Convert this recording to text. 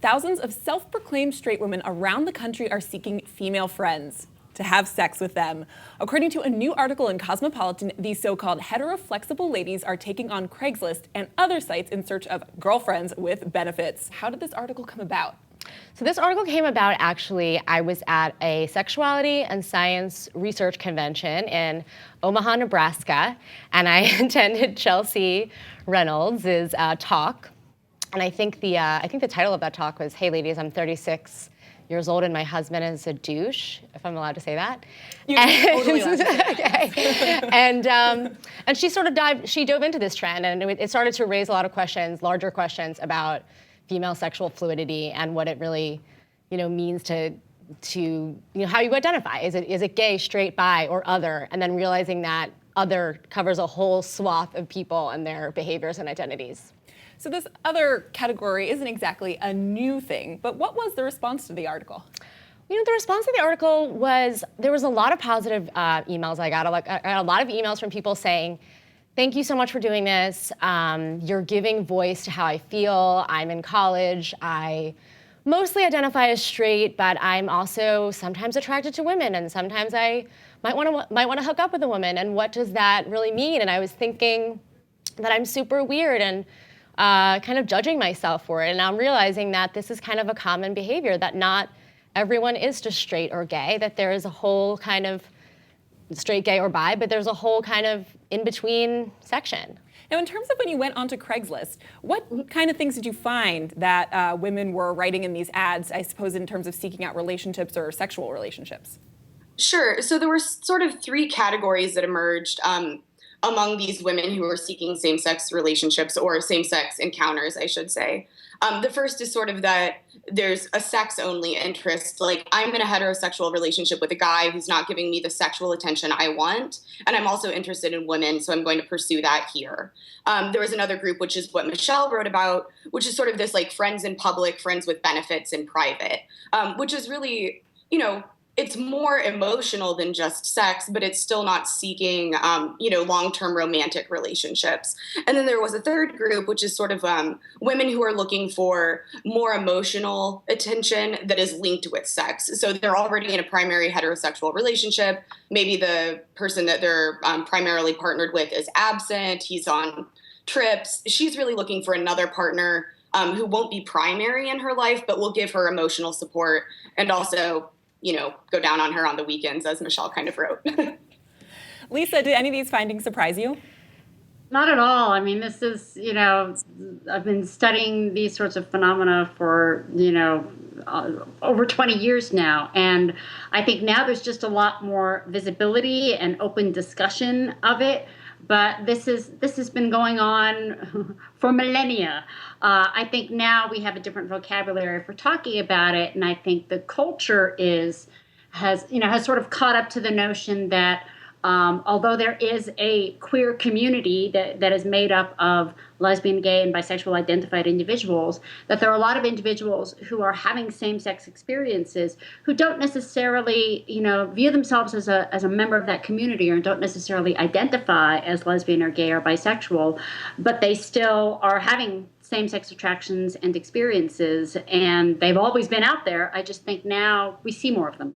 thousands of self-proclaimed straight women around the country are seeking female friends to have sex with them. According to a new article in Cosmopolitan, these so-called heteroflexible ladies are taking on Craigslist and other sites in search of girlfriends with benefits. How did this article come about? So this article came about, actually, I was at a sexuality and science research convention in Omaha, Nebraska, and I attended Chelsea Reynolds' talk. And I think the title of that talk was, "Hey ladies, I'm 36 years old and my husband is a douche," if I'm allowed to say that. You're totally allowed to say that. Okay. And she dove into this trend, and it started to raise a lot of questions, larger questions about female sexual fluidity and what it really, means to how you identify. Is it gay, straight, bi, or other? And then realizing that other covers a whole swath of people and their behaviors and identities. So this other category isn't exactly a new thing, but what was the response to the article? The response to the article was, there was a lot of positive emails I got. I got a lot of emails from people saying, "Thank you so much for doing this. You're giving voice to how I feel. I'm in college. I mostly identify as straight, but I'm also sometimes attracted to women, and sometimes I might want to hook up with a woman. And what does that really mean?" And I was thinking that I'm super weird and kind of judging myself for it. And I'm realizing that this is kind of a common behavior, that not everyone is just straight or gay, that there is a whole kind of straight, gay, or bi, but there's a whole kind of in-between section. Now, in terms of when you went onto Craigslist, what kind of things did you find that women were writing in these ads, I suppose, in terms of seeking out relationships or sexual relationships? Sure. So there were sort of three categories that emerged among these women who were seeking same-sex relationships, or same-sex encounters, I should say. The first is sort of that there's a sex-only interest, like I'm in a heterosexual relationship with a guy who's not giving me the sexual attention I want, and I'm also interested in women, so I'm going to pursue that here. There was another group, which is what Michelle wrote about, which is sort of this like friends in public, friends with benefits in private, which is really, it's more emotional than just sex, but it's still not seeking, long-term romantic relationships. And then there was a third group, which is sort of women who are looking for more emotional attention that is linked with sex. So they're already in a primary heterosexual relationship. Maybe the person that they're primarily partnered with is absent. He's on trips. She's really looking for another partner who won't be primary in her life, but will give her emotional support and also go down on her on the weekends, as Michelle kind of wrote. Lisa, did any of these findings surprise you? Not at all. I mean, this is, I've been studying these sorts of phenomena for, over 20 years now. And I think now there's just a lot more visibility and open discussion of it. But this has been going on for millennia. I think now we have a different vocabulary for talking about it, and I think the culture has sort of caught up to the notion that although there is a queer community that is made up of lesbian, gay, and bisexual identified individuals, that there are a lot of individuals who are having same-sex experiences who don't necessarily, view themselves as a member of that community, or don't necessarily identify as lesbian or gay or bisexual, but they still are having same-sex attractions and experiences, and they've always been out there. I just think now we see more of them.